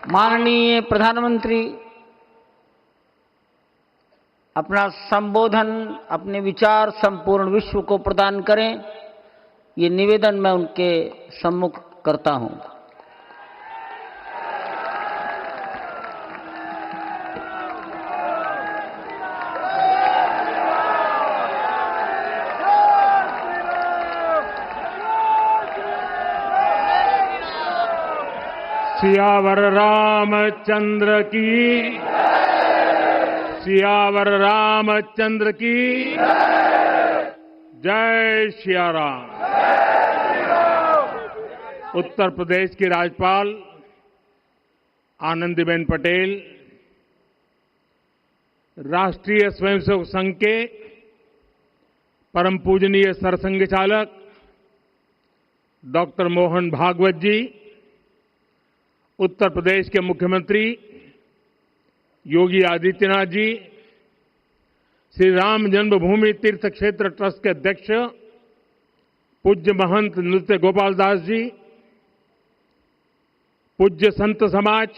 माननीय प्रधानमंत्री अपना संबोधन, अपने विचार संपूर्ण विश्व को प्रदान करें, ये निवेदन मैं उनके सम्मुख करता हूं। सियावर रामचंद्र की, सियावर रामचंद्र की जय सिया राम। उत्तर प्रदेश की राज्यपाल आनंदीबेन पटेल, राष्ट्रीय स्वयंसेवक संघ के परम पूजनीय सरसंघ चालक डॉक्टर मोहन भागवत जी, उत्तर प्रदेश के मुख्यमंत्री योगी आदित्यनाथ जी, श्री राम जन्मभूमि तीर्थ क्षेत्र ट्रस्ट के अध्यक्ष पूज्य महंत नृत्य गोपाल दास जी, पूज्य संत समाज,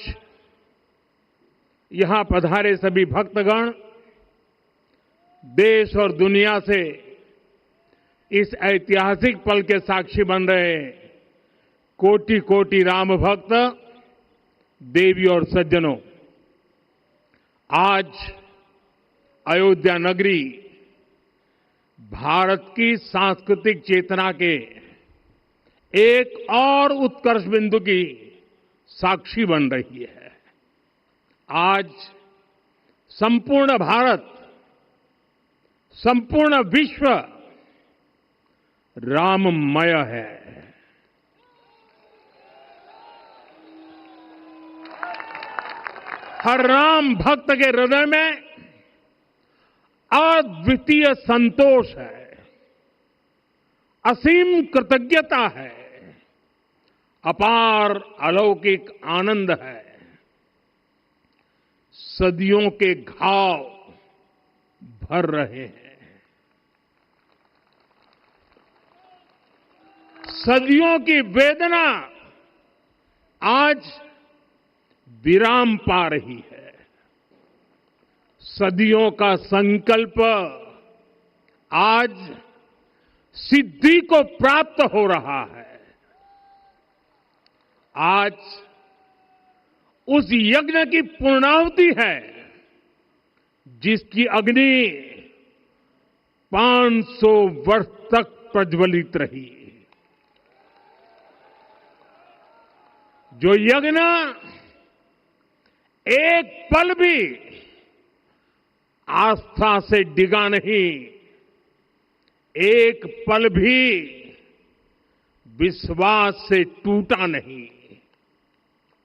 यहां पधारे सभी भक्तगण, देश और दुनिया से इस ऐतिहासिक पल के साक्षी बन रहे कोटि कोटि राम भक्त, देवी और सज्जनों, आज अयोध्या नगरी भारत की सांस्कृतिक चेतना के एक और उत्कर्ष बिंदु की साक्षी बन रही है। आज संपूर्ण भारत, संपूर्ण विश्व राममय है। हर राम भक्त के हृदय में अद्वितीय संतोष है, असीम कृतज्ञता है, अपार अलौकिक आनंद है। सदियों के घाव भर रहे हैं, सदियों की वेदना आज विराम पा रही है, सदियों का संकल्प आज सिद्धि को प्राप्त हो रहा है। आज उस यज्ञ की पूर्णाहुति है जिसकी अग्नि 500 वर्ष तक प्रज्वलित रही, जो यज्ञ एक पल भी आस्था से डिगा नहीं, एक पल भी विश्वास से टूटा नहीं।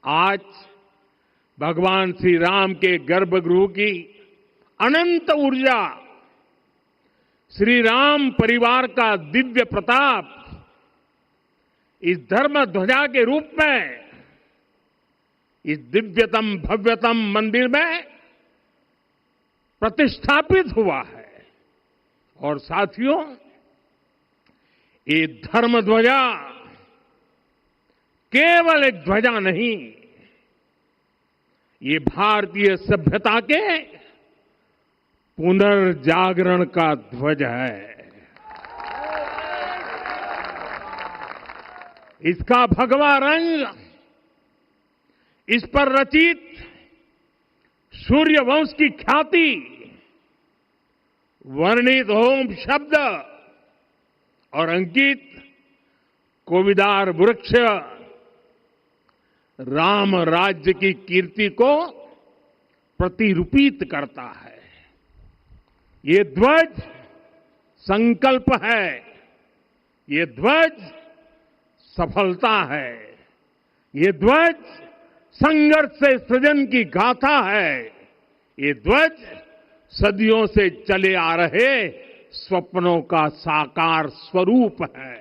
आज भगवान श्री राम के गर्भगृह की अनंत ऊर्जा, श्री राम परिवार का दिव्य प्रताप इस धर्म ध्वजा के रूप में इस दिव्यतम भव्यतम मंदिर में प्रतिष्ठापित हुआ है। और साथियों, ये धर्म ध्वजा केवल एक ध्वजा नहीं, ये भारतीय सभ्यता के पुनर्जागरण का ध्वज है। इसका भगवा रंग, इस पर रचित सूर्यवंश की ख्याति, वर्णित होम शब्द और अंकित कोविदार वृक्ष राम राज्य की कीर्ति को प्रतिरूपित करता है। ये ध्वज संकल्प है, ये ध्वज सफलता है, ये ध्वज संघर्ष से सृजन की गाथा है, ये ध्वज सदियों से चले आ रहे स्वप्नों का साकार स्वरूप है।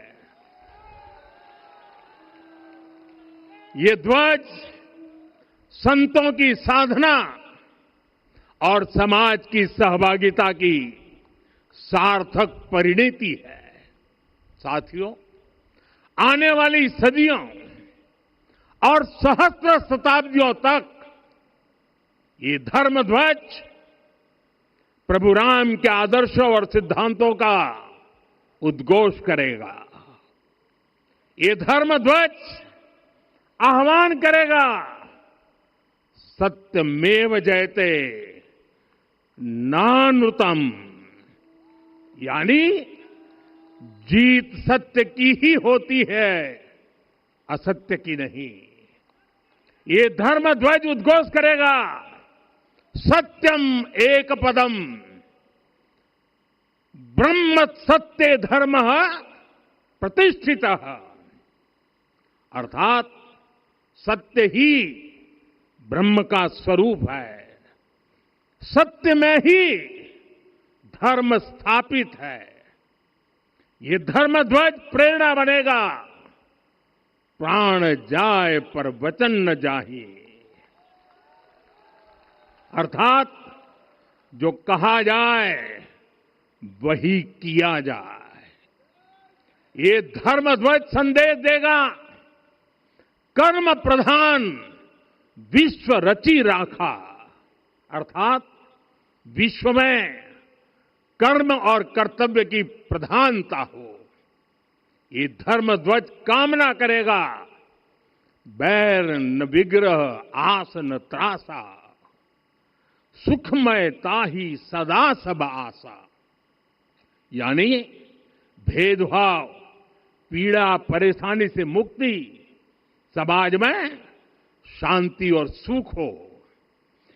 ये ध्वज संतों की साधना और समाज की सहभागिता की सार्थक परिणति है। साथियों, आने वाली सदियों और सहस्त्र शताब्दियों तक ये धर्म ध्वज प्रभु राम के आदर्शों और सिद्धांतों का उद्घोष करेगा। ये धर्म ध्वज आह्वान करेगा, सत्यमेव जयते नानृतम, यानी जीत सत्य की ही होती है, असत्य की नहीं। ये धर्म ध्वज उद्घोष करेगा, सत्यम एक पदम ब्रह्म सत्य धर्म प्रतिष्ठित, अर्थात सत्य ही ब्रह्म का स्वरूप है, सत्य में ही धर्म स्थापित है। ये धर्म ध्वज प्रेरणा बनेगा, प्राण जाए पर वचन न जाहि, अर्थात जो कहा जाए वही किया जाए। ये धर्म ध्वज संदेश देगा, कर्म प्रधान विश्व रची राखा, अर्थात विश्व में कर्म और कर्तव्य की प्रधानता हो। ये धर्म ध्वज कामना करेगा, बैर न विग्रह आस न त्रासा, सुखमय ताही सदा सब आशा, यानी भेदभाव पीड़ा परेशानी से मुक्ति, समाज में शांति और सुख हो।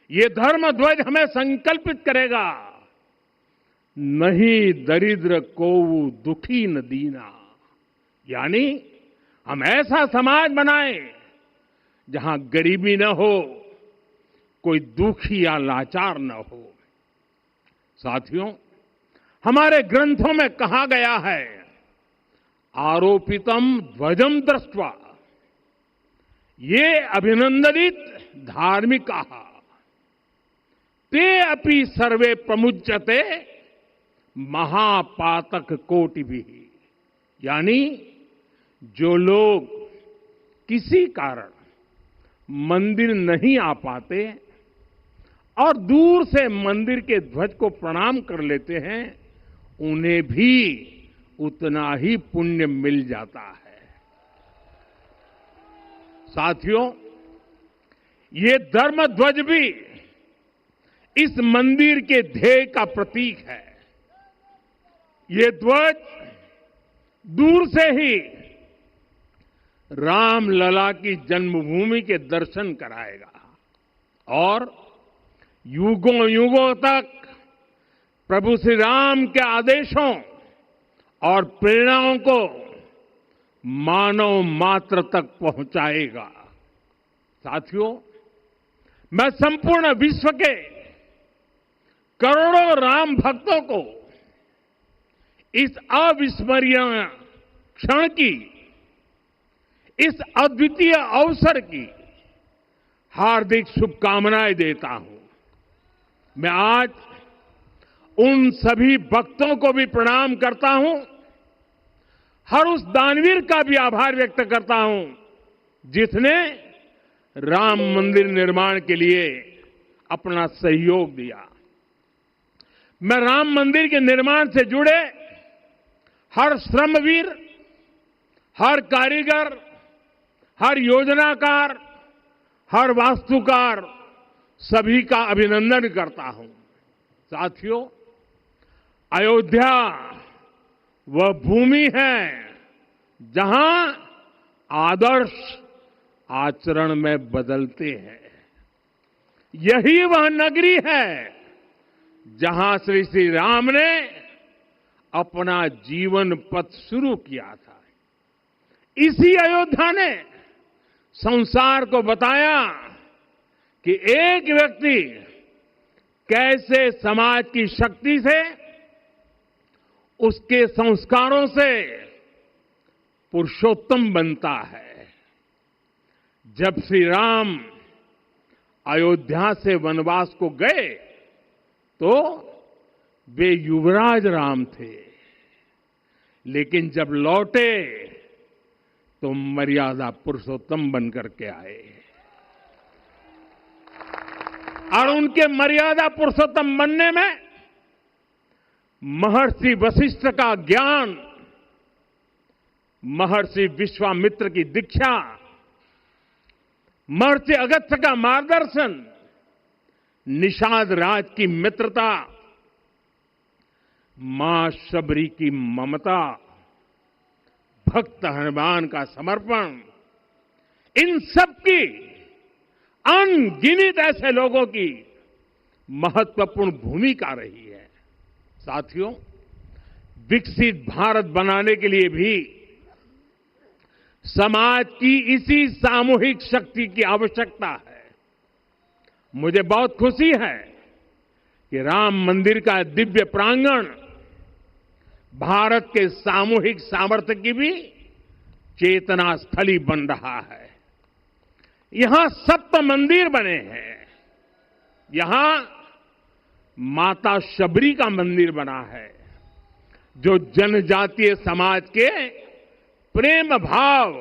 ये धर्म ध्वज हमें संकल्पित करेगा, नहीं दरिद्र को दुखी न दीना, यानी हम ऐसा समाज बनाएं जहां गरीबी न हो, कोई दुखी या लाचार न हो। साथियों, हमारे ग्रंथों में कहा गया है, आरोपितम ध्वजम दृष्ट्वा ये अभिनंदनित धार्मिका ते अपि सर्वे प्रमुच्यते महापातक कोटि भी, यानी जो लोग किसी कारण मंदिर नहीं आ पाते और दूर से मंदिर के ध्वज को प्रणाम कर लेते हैं, उन्हें भी उतना ही पुण्य मिल जाता है। साथियों, ये धर्म ध्वज भी इस मंदिर के ध्येय का प्रतीक है। ये ध्वज दूर से ही राम लला की जन्मभूमि के दर्शन कराएगा और युगों युगों तक प्रभु श्री राम के आदेशों और प्रेरणाओं को मानव मात्र तक पहुंचाएगा। साथियों, मैं संपूर्ण विश्व के करोड़ों राम भक्तों को इस अविस्मरणीय क्षण की, इस अद्वितीय अवसर की हार्दिक शुभकामनाएं देता हूं। मैं आज उन सभी भक्तों को भी प्रणाम करता हूं, हर उस दानवीर का भी आभार व्यक्त करता हूं जिसने राम मंदिर निर्माण के लिए अपना सहयोग दिया। मैं राम मंदिर के निर्माण से जुड़े हर श्रमवीर, हर कारीगर, हर योजनाकार, हर वास्तुकार, सभी का अभिनंदन करता हूं। साथियों, अयोध्या वह भूमि है जहां आदर्श आचरण में बदलते हैं। यही वह नगरी है जहां श्री श्री राम ने अपना जीवन पथ शुरू किया था। इसी अयोध्या ने संसार को बताया कि एक व्यक्ति कैसे समाज की शक्ति से, उसके संस्कारों से पुरुषोत्तम बनता है। जब श्री राम अयोध्या से वनवास को गए तो वे युवराज राम थे, लेकिन जब लौटे तो मर्यादा पुरुषोत्तम बन करके आए और उनके मर्यादा पुरुषोत्तम बनने में महर्षि वशिष्ठ का ज्ञान, महर्षि विश्वामित्र की दीक्षा, महर्षि अगस्त्य का मार्गदर्शन, निषाद राज की मित्रता, मां शबरी की ममता, भक्त हनुमान का समर्पण, इन सब की अनगिनत ऐसे लोगों की महत्वपूर्ण भूमिका रही है। साथियों, विकसित भारत बनाने के लिए भी समाज की इसी सामूहिक शक्ति की आवश्यकता है। मुझे बहुत खुशी है कि राम मंदिर का दिव्य प्रांगण भारत के सामूहिक सामर्थ्य की भी चेतना स्थली बन रहा है। यहां 7 मंदिर बने हैं। यहां माता शबरी का मंदिर बना है, जो जनजातीय समाज के प्रेम भाव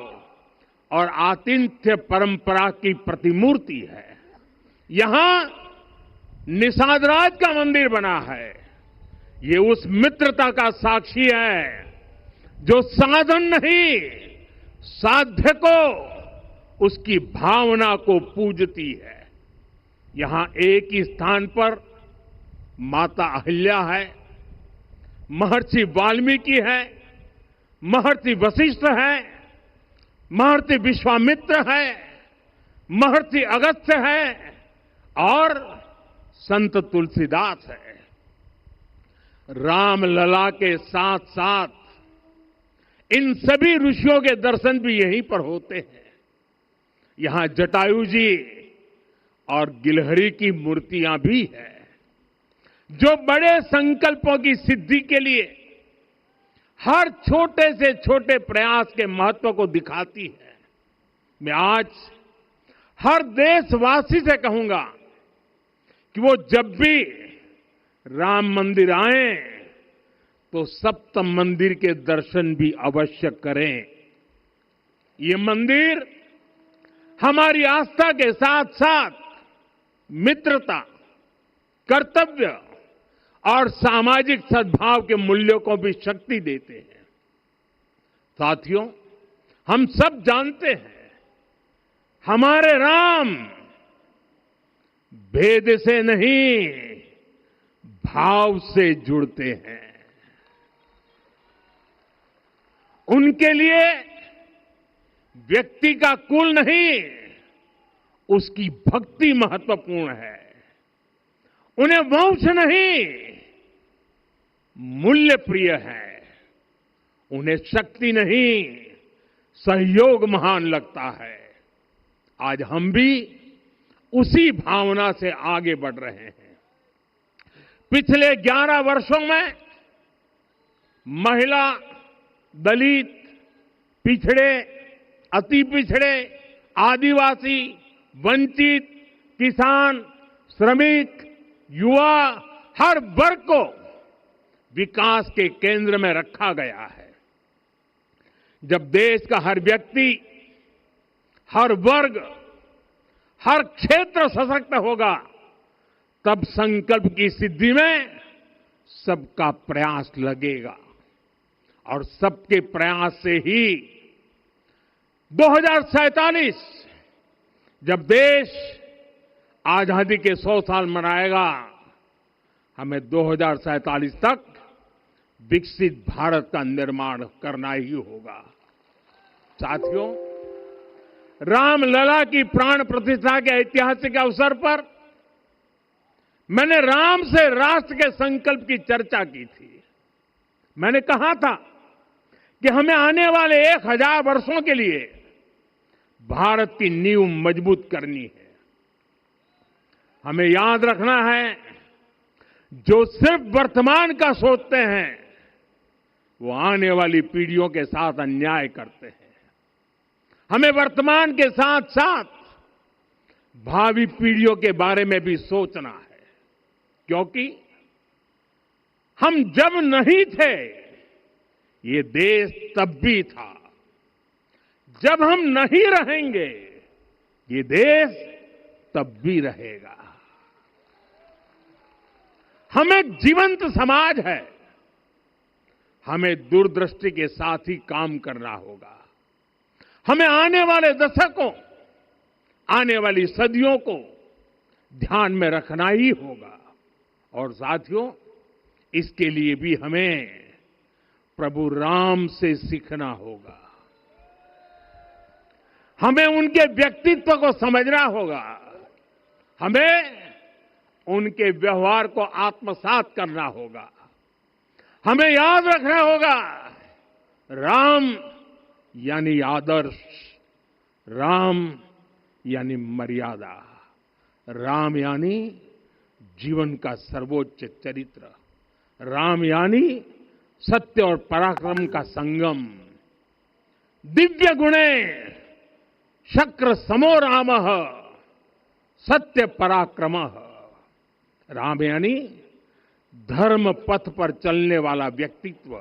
और आतिथ्य परंपरा की प्रतिमूर्ति है। यहां निषादराज का मंदिर बना है। ये उस मित्रता का साक्षी है जो साधन नहीं, साध्य को, उसकी भावना को पूजती है। यहां एक ही स्थान पर माता अहिल्या है, महर्षि वाल्मीकि है, महर्षि वशिष्ठ है, महर्षि विश्वामित्र है, महर्षि अगस्त्य है और संत तुलसीदास है। रामलला के साथ साथ इन सभी ऋषियों के दर्शन भी यहीं पर होते हैं। यहां जटायु जी और गिलहरी की मूर्तियां भी हैं, जो बड़े संकल्पों की सिद्धि के लिए हर छोटे से छोटे प्रयास के महत्व को दिखाती है। मैं आज हर देशवासी से कहूंगा कि वो जब भी राम मंदिर आए तो सप्त मंदिर के दर्शन भी अवश्य करें। ये मंदिर हमारी आस्था के साथ साथ मित्रता, कर्तव्य और सामाजिक सद्भाव के मूल्यों को भी शक्ति देते हैं। साथियों, हम सब जानते हैं, हमारे राम भेद से नहीं, भाव से जुड़ते हैं। उनके लिए व्यक्ति का कुल नहीं, उसकी भक्ति महत्वपूर्ण है। उन्हें वंश नहीं, मूल्य प्रिय है। उन्हें शक्ति नहीं, सहयोग महान लगता है। आज हम भी उसी भावना से आगे बढ़ रहे हैं। पिछले 11 वर्षों में महिला, दलित, पिछड़े, अति पिछड़े, आदिवासी, वंचित, किसान, श्रमिक, युवा, हर वर्ग को विकास के केंद्र में रखा गया है। जब देश का हर व्यक्ति, हर वर्ग, हर क्षेत्र सशक्त होगा, तब संकल्प की सिद्धि में सबका प्रयास लगेगा और सबके प्रयास से ही 2047 जब देश आजादी के 100 साल मनाएगा, हमें 2047 तक विकसित भारत का निर्माण करना ही होगा। साथियों, रामलला की प्राण प्रतिष्ठा के ऐतिहासिक अवसर पर मैंने राम से राष्ट्र के संकल्प की चर्चा की थी। मैंने कहा था कि हमें आने वाले 1000 वर्षों के लिए भारत की नींव मजबूत करनी है। हमें याद रखना है, जो सिर्फ वर्तमान का सोचते हैं वो आने वाली पीढ़ियों के साथ अन्याय करते हैं। हमें वर्तमान के साथ साथ भावी पीढ़ियों के बारे में भी सोचना है, क्योंकि हम जब नहीं थे ये देश तब भी था, जब हम नहीं रहेंगे ये देश तब भी रहेगा। हम एक जीवंत समाज है, हमें दूरदृष्टि के साथ ही काम करना होगा। हमें आने वाले दशकों, आने वाली सदियों को ध्यान में रखना ही होगा। और साथियों, इसके लिए भी हमें प्रभु राम से सीखना होगा। हमें उनके व्यक्तित्व को समझना होगा, हमें उनके व्यवहार को आत्मसात करना होगा। हमें याद रखना होगा, राम यानी आदर्श, राम यानी मर्यादा, राम यानी जीवन का सर्वोच्च चरित्र, राम यानी सत्य और पराक्रम का संगम। दिव्य गुणे शक्र समो रामः सत्य पराक्रमः। राम यानी धर्म पथ पर चलने वाला व्यक्तित्व।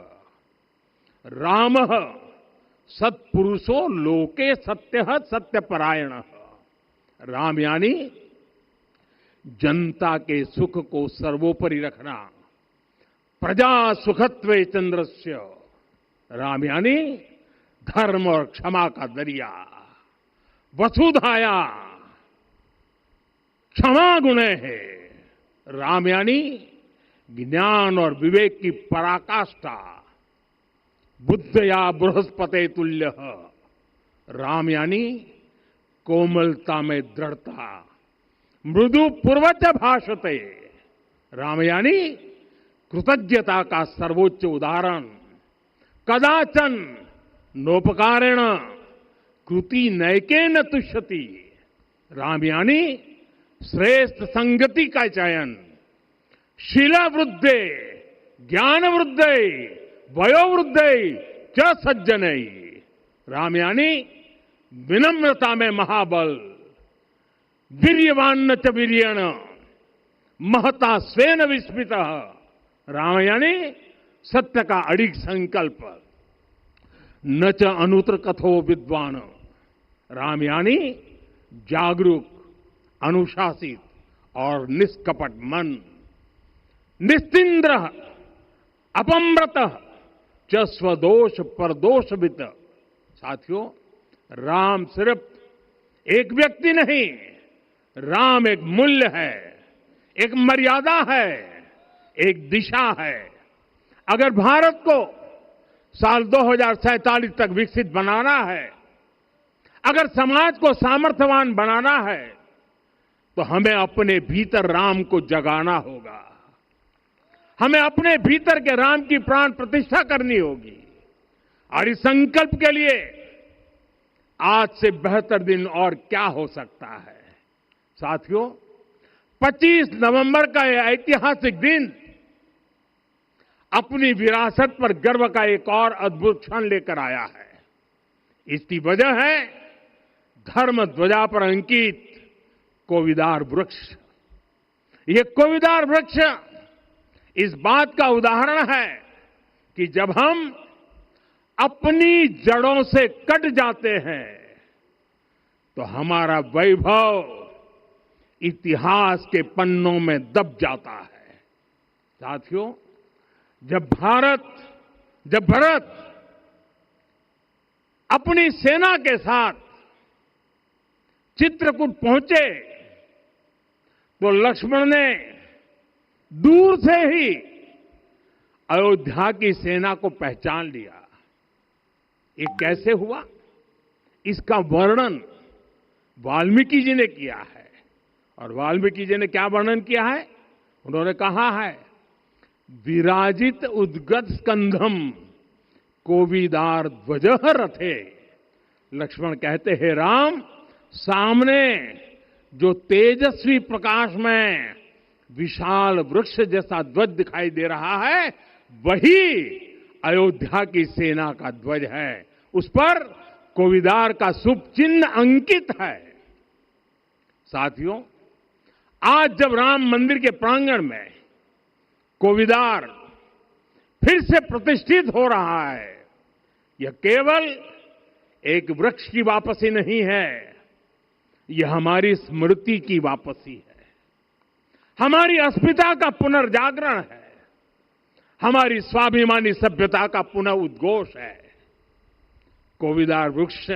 रामः सत्पुरुषो लोके सत्यः सत्यपरायणः। राम यानी जनता के सुख को सर्वोपरि रखना, प्रजा सुखत्वे चंद्रस्य। राम यानी धर्म और क्षमा का दरिया। वसुधाया क्षमा गुणे है। राम यानी ज्ञान और विवेक की पराकाष्ठा। बुद्धया बृहस्पते तुल्य। राम यानी कोमलता में दृढ़ता। मृदु पूर्वज भाषते। राम यानी कृतज्ञता का सर्वोच्च उदाहरण। कदाचन नोपकारेण कृति नैकेन तुष्यति। राम यानी श्रेष्ठ संगति का चयन। शीला वृद्धे ज्ञान वृद्धे वयोवृद्धे च सज्जनै। राम यानी विनम्रता में महाबल। वीर्यवान च वीर्येण महता स्वेन विस्मितः। राम यानी सत्य का अडिग संकल्प। न च अनुत्र कथो विद्वान। राम यानी जागरूक, अनुशासित और निष्कपट मन। निस्तिंद्र अपम्रत च स्वदोष परदोषवित। साथियों, राम सिर्फ एक व्यक्ति नहीं, राम एक मूल्य है, एक मर्यादा है, एक दिशा है। अगर भारत को साल 2047 तक विकसित बनाना है, अगर समाज को सामर्थ्यवान बनाना है, तो हमें अपने भीतर राम को जगाना होगा। हमें अपने भीतर के राम की प्राण प्रतिष्ठा करनी होगी। और इस संकल्प के लिए आज से बेहतर दिन और क्या हो सकता है। साथियों, 25 नवंबर का यह ऐतिहासिक दिन अपनी विरासत पर गर्व का एक और अद्भुत क्षण लेकर आया है। इसकी वजह है धर्म ध्वजा पर अंकित कोविदार वृक्ष। ये कोविदार वृक्ष इस बात का उदाहरण है कि जब हम अपनी जड़ों से कट जाते हैं तो हमारा वैभव इतिहास के पन्नों में दब जाता है। साथियों, जब भरत अपनी सेना के साथ चित्रकूट पहुंचे तो लक्ष्मण ने दूर से ही अयोध्या की सेना को पहचान लिया। ये कैसे हुआ, इसका वर्णन वाल्मीकि जी ने किया है। और वाल्मीकि जी ने क्या वर्णन किया है? उन्होंने कहा है, विराजित उद्गत स्कंधम कोविदार ध्वजः रथे। लक्ष्मण कहते हैं, राम, सामने जो तेजस्वी प्रकाश में विशाल वृक्ष जैसा ध्वज दिखाई दे रहा है, वही अयोध्या की सेना का ध्वज है। उस पर कोविदार का शुभ चिन्ह अंकित है। साथियों, आज जब राम मंदिर के प्रांगण में कोविदार फिर से प्रतिष्ठित हो रहा है, यह केवल एक वृक्ष की वापसी नहीं है, यह हमारी स्मृति की वापसी है, हमारी अस्मिता का पुनर्जागरण है, हमारी स्वाभिमानी सभ्यता का पुनः उद्घोष है। कोविदार वृक्ष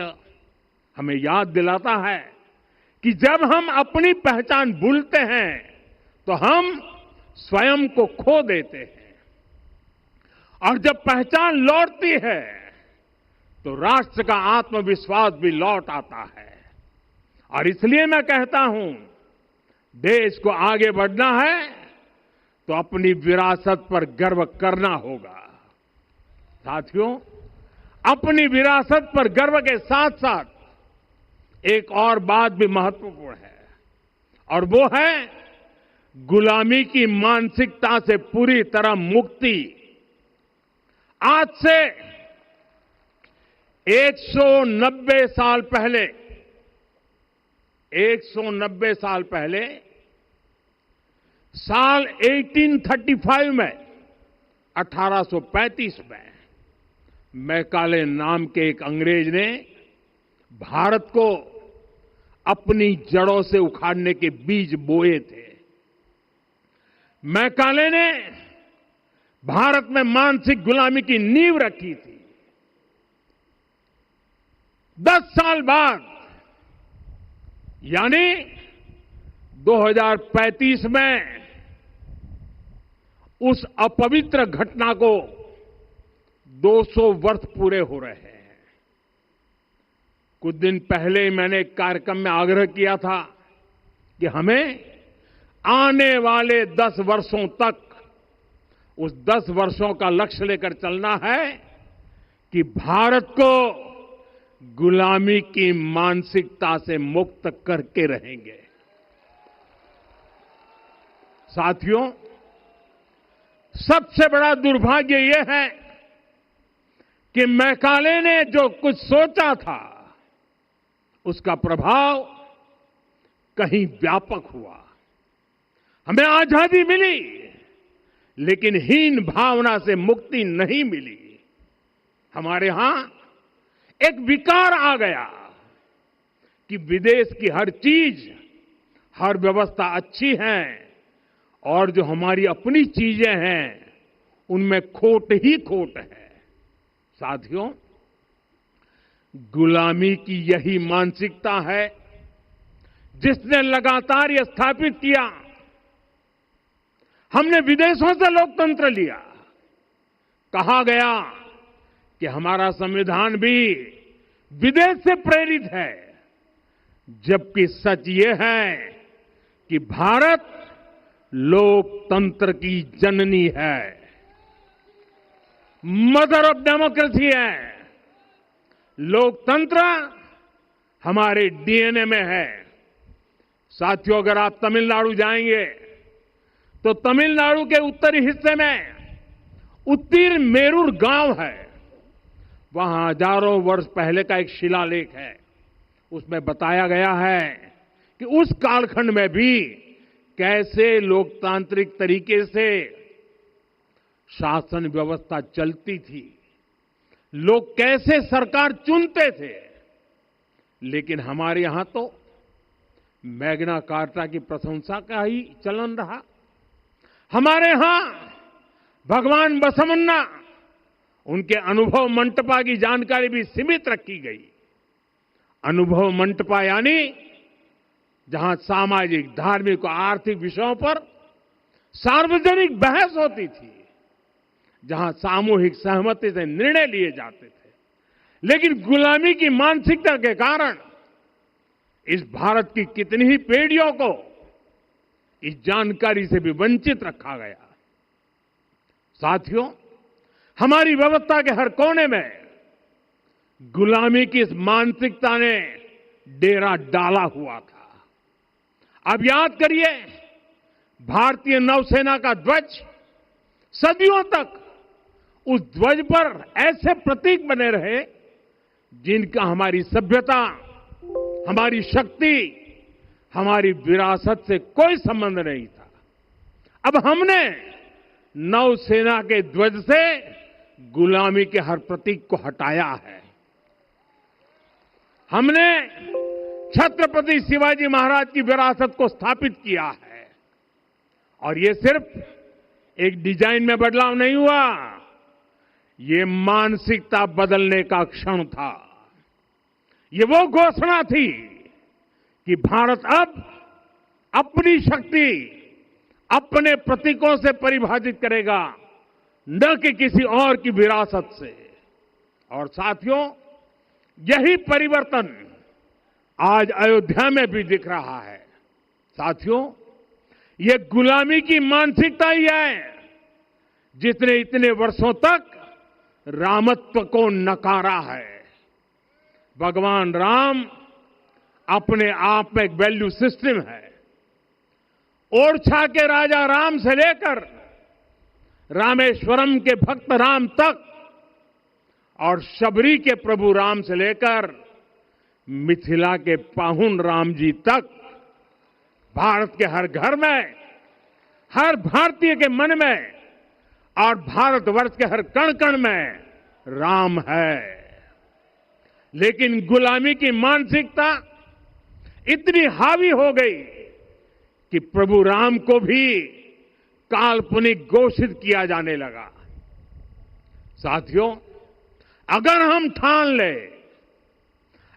हमें याद दिलाता है कि जब हम अपनी पहचान भूलते हैं तो हम स्वयं को खो देते हैं, और जब पहचान लौटती है तो राष्ट्र का आत्मविश्वास भी लौट आता है। और इसलिए मैं कहता हूं, देश को आगे बढ़ना है तो अपनी विरासत पर गर्व करना होगा। साथियों, अपनी विरासत पर गर्व के साथ साथ एक और बात भी महत्वपूर्ण है, और वो है गुलामी की मानसिकता से पूरी तरह मुक्ति। आज से 190 साल पहले 190 साल पहले साल 1835 में 1835 में मैकाले नाम के एक अंग्रेज ने भारत को अपनी जड़ों से उखाड़ने के बीज बोए थे। मैकाले ने भारत में मानसिक गुलामी की नींव रखी थी। 10 साल बाद यानी 2035 में उस अपवित्र घटना को 200 वर्ष पूरे हो रहे हैं। कुछ दिन पहले मैंने एक कार्यक्रम में आग्रह किया था कि हमें आने वाले 10 वर्षों तक उस 10 वर्षों का लक्ष्य लेकर चलना है कि भारत को गुलामी की मानसिकता से मुक्त करके रहेंगे। साथियों, सबसे बड़ा दुर्भाग्य यह है कि मैकाले ने जो कुछ सोचा था उसका प्रभाव कहीं व्यापक हुआ। हमें आजादी मिली, लेकिन हीन भावना से मुक्ति नहीं मिली। हमारे यहां एक विकार आ गया कि विदेश की हर चीज, हर व्यवस्था अच्छी है और जो हमारी अपनी चीजें हैं उनमें खोट ही खोट है। साथियों, गुलामी की यही मानसिकता है जिसने लगातार यह स्थापित किया। हमने विदेशों से लोकतंत्र लिया। कहा गया कि हमारा संविधान भी विदेश से प्रेरित है, जबकि सच ये है कि भारत लोकतंत्र की जननी है, मदर ऑफ डेमोक्रेसी है। लोकतंत्र हमारे डीएनए में है। साथियों, अगर आप तमिलनाडु जाएंगे तो तमिलनाडु के उत्तरी हिस्से में उत्तीरमेरूर गांव है। वहां हजारों वर्ष पहले का एक शिलालेख है। उसमें बताया गया है कि उस कालखंड में भी कैसे लोकतांत्रिक तरीके से शासन व्यवस्था चलती थी, लोग कैसे सरकार चुनते थे। लेकिन हमारे यहां तो मैग्ना कार्टा की प्रशंसा का ही चलन रहा। हमारे यहां भगवान बसवन्ना, उनके अनुभव मंटपा की जानकारी भी सीमित रखी गई। अनुभव मंटपा यानी जहां सामाजिक, धार्मिक और आर्थिक विषयों पर सार्वजनिक बहस होती थी, जहां सामूहिक सहमति से निर्णय लिए जाते थे। लेकिन गुलामी की मानसिकता के कारण इस भारत की कितनी ही पीढ़ियों को इस जानकारी से भी वंचित रखा गया। साथियों, हमारी व्यवस्था के हर कोने में गुलामी की इस मानसिकता ने डेरा डाला हुआ था। अब याद करिए, भारतीय नौसेना का ध्वज सदियों तक उस ध्वज पर ऐसे प्रतीक बने रहे जिनका हमारी सभ्यता, हमारी शक्ति, हमारी विरासत से कोई संबंध नहीं था। अब हमने नौसेना के ध्वज से गुलामी के हर प्रतीक को हटाया है। हमने छत्रपति शिवाजी महाराज की विरासत को स्थापित किया है। और ये सिर्फ एक डिजाइन में बदलाव नहीं हुआ, ये मानसिकता बदलने का क्षण था। ये वो घोषणा थी कि भारत अब अपनी शक्ति अपने प्रतीकों से परिभाषित करेगा, न कि किसी और की विरासत से। और साथियों, यही परिवर्तन आज अयोध्या में भी दिख रहा है। साथियों, ये गुलामी की मानसिकता ही है जिसने इतने वर्षों तक रामत्व को नकारा है। भगवान राम अपने आप में एक वैल्यू सिस्टम है। ओरछा के राजा राम से लेकर रामेश्वरम के भक्त राम तक और शबरी के प्रभु राम से लेकर मिथिला के पाहुन राम जी तक, भारत के हर घर में, हर भारतीय के मन में और भारतवर्ष के हर कण कण में राम है। लेकिन गुलामी की मानसिकता इतनी हावी हो गई कि प्रभु राम को भी काल्पनिक घोषित किया जाने लगा। साथियों, अगर हम ठान लें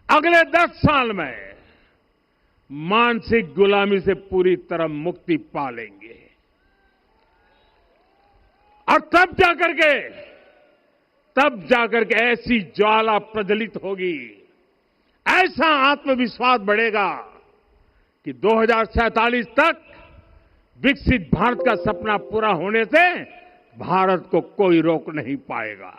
अगले 10 साल में मानसिक गुलामी से पूरी तरह मुक्ति पा लेंगे, और तब जाकर के ऐसी ज्वाला प्रज्वलित होगी, ऐसा आत्मविश्वास बढ़ेगा कि 2047 तक विकसित भारत का सपना पूरा होने से भारत को कोई रोक नहीं पाएगा।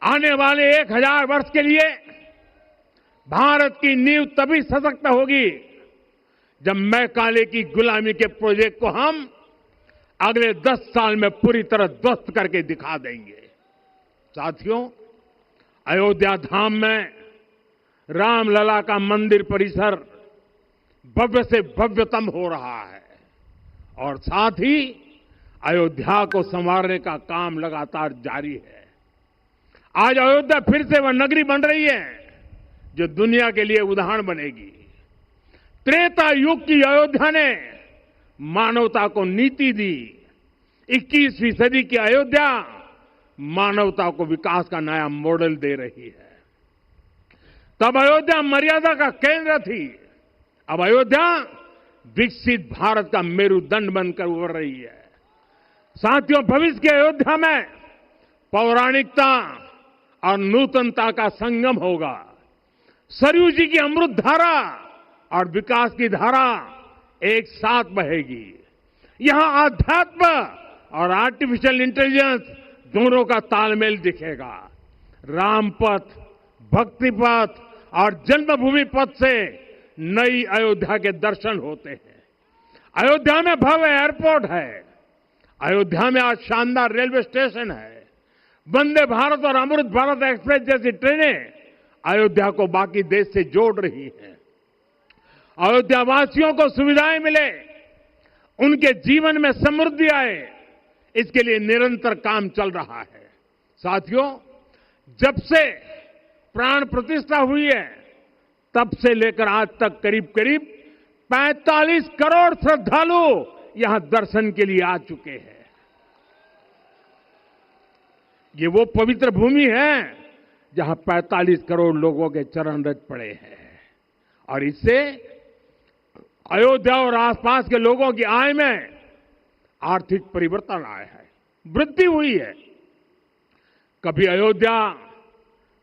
आने वाले 1000 वर्ष के लिए भारत की नींव तभी सशक्त होगी जब मैकाले की गुलामी के प्रोजेक्ट को हम अगले 10 साल में पूरी तरह ध्वस्त करके दिखा देंगे। साथियों, अयोध्या धाम में रामलला का मंदिर परिसर भव्य से भव्यतम हो रहा है और साथ ही अयोध्या को संवारने का काम लगातार जारी है। आज अयोध्या फिर से वह नगरी बन रही है जो दुनिया के लिए उदाहरण बनेगी। त्रेता युग की अयोध्या ने मानवता को नीति दी। 21वीं सदी की अयोध्या मानवता को विकास का नया मॉडल दे रही है। तब अयोध्या मर्यादा का केंद्र थी, अब अयोध्या विकसित भारत का मेरुदंड बनकर उभर रही है। साथियों, भविष्य की अयोध्या में पौराणिकता और नूतनता का संगम होगा। सरयू जी की अमृत धारा और विकास की धारा एक साथ बहेगी। यहां आध्यात्म और आर्टिफिशियल इंटेलिजेंस दोनों का तालमेल दिखेगा। राम पथ, भक्ति पथ और जन्मभूमि पथ से नई अयोध्या के दर्शन होते हैं। अयोध्या में भव्य एयरपोर्ट है। अयोध्या में आज शानदार रेलवे स्टेशन है। वंदे भारत और अमृत भारत एक्सप्रेस जैसी ट्रेनें अयोध्या को बाकी देश से जोड़ रही हैं। अयोध्या वासियों को सुविधाएं मिले, उनके जीवन में समृद्धि आए, इसके लिए निरंतर काम चल रहा है। साथियों, जब से प्राण प्रतिष्ठा हुई है तब से लेकर आज तक करीब करीब 45 करोड़ श्रद्धालु यहां दर्शन के लिए आ चुके हैं। ये वो पवित्र भूमि है जहां 45 करोड़ लोगों के चरण रज पड़े हैं और इससे अयोध्या और आसपास के लोगों की आय में आर्थिक परिवर्तन आया है, वृद्धि हुई है। कभी अयोध्या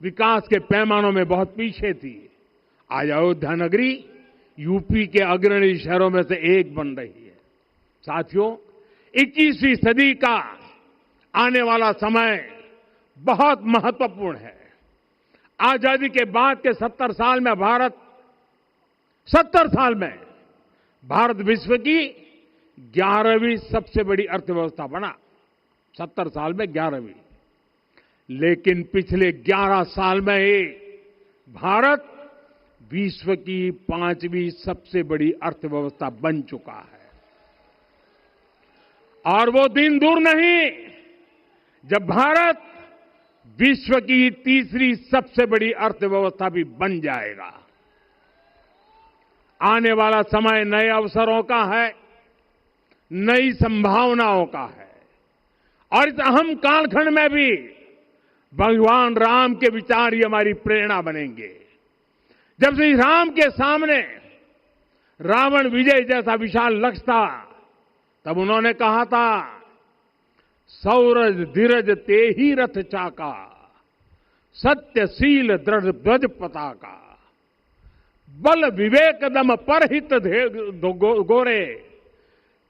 विकास के पैमानों में बहुत पीछे थी, आज अयोध्या नगरी यूपी के अग्रणी शहरों में से एक बन रही है। साथियों, 21वीं सदी का आने वाला समय बहुत महत्वपूर्ण है। आजादी के बाद के 70 साल में भारत विश्व की 11वीं सबसे बड़ी अर्थव्यवस्था बना। 70 साल में 11वीं। लेकिन पिछले 11 साल में ही भारत विश्व की 5वीं सबसे बड़ी अर्थव्यवस्था बन चुका है। और वो दिन दूर नहीं जब भारत विश्व की तीसरी सबसे बड़ी अर्थव्यवस्था भी बन जाएगा। आने वाला समय नए अवसरों का है, नई संभावनाओं का है और इस अहम कालखंड में भी भगवान राम के विचार ही हमारी प्रेरणा बनेंगे। जब श्री राम के सामने रावण विजय जैसा विशाल लक्ष्य था, तब उन्होंने कहा था, सौरज धीरज ते ही रथ चाका, सत्यशील दृढ़ ध्वज पताका, बल विवेक दम परहित गोरे,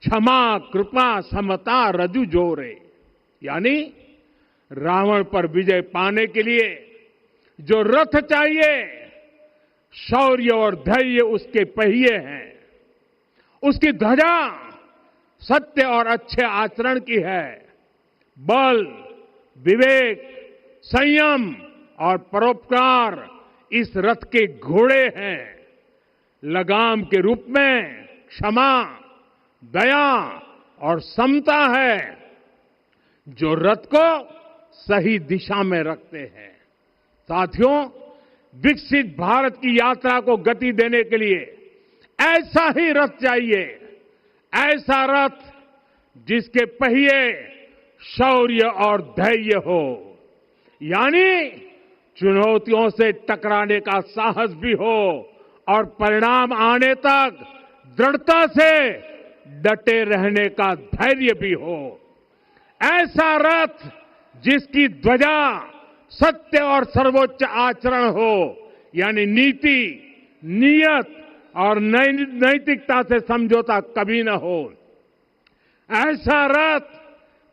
क्षमा कृपा समता रजु जोरे। यानी रावण पर विजय पाने के लिए जो रथ चाहिए, शौर्य और धैर्य उसके पहिए हैं, उसकी ध्वजा सत्य और अच्छे आचरण की है, बल विवेक संयम और परोपकार इस रथ के घोड़े हैं, लगाम के रूप में क्षमा दया और समता है जो रथ को सही दिशा में रखते हैं। साथियों, विकसित भारत की यात्रा को गति देने के लिए ऐसा ही रथ चाहिए, ऐसा रथ जिसके पहिए शौर्य और धैर्य हो, यानी चुनौतियों से टकराने का साहस भी हो और परिणाम आने तक दृढ़ता से डटे रहने का धैर्य भी हो। ऐसा रथ जिसकी ध्वजा सत्य और सर्वोच्च आचरण हो, यानी नीति नियत और नैतिकता से समझौता कभी न हो। ऐसा रथ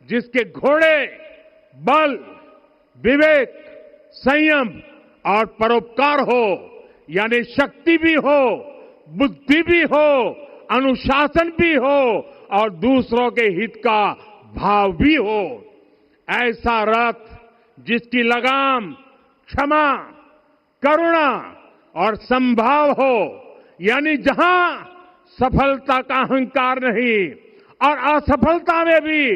जिसके घोड़े बल विवेक संयम और परोपकार हो, यानी शक्ति भी हो बुद्धि भी हो अनुशासन भी हो और दूसरों के हित का भाव भी हो। ऐसा रथ जिसकी लगाम क्षमा करुणा और संभाव हो, यानी जहां सफलता का अहंकार नहीं और असफलता में भी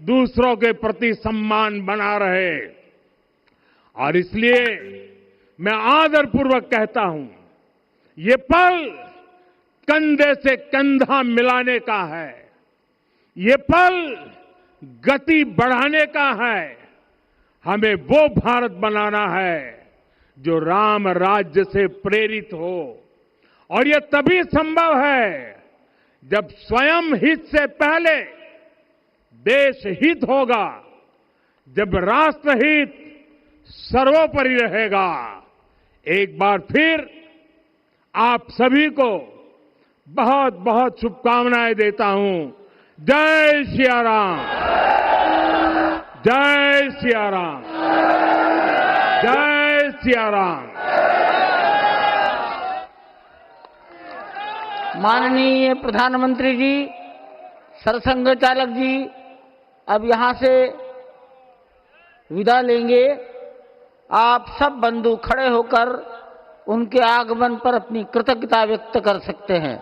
दूसरों के प्रति सम्मान बना रहे। और इसलिए मैं आदरपूर्वक कहता हूं, ये पल कंधे से कंधा मिलाने का है, ये पल गति बढ़ाने का है। हमें वो भारत बनाना है जो राम राज्य से प्रेरित हो, और ये तभी संभव है जब स्वयं हित से पहले देश हित होगा, जब राष्ट्र हित सर्वोपरि रहेगा। एक बार फिर आप सभी को बहुत बहुत शुभकामनाएं देता हूं। जय सिया राम, जय सिया राम, जय सिया राम। माननीय प्रधानमंत्री जी, सरसंघ चालक जी अब यहां से विदा लेंगे। आप सब बंधु खड़े होकर उनके आगमन पर अपनी कृतज्ञता व्यक्त कर सकते हैं।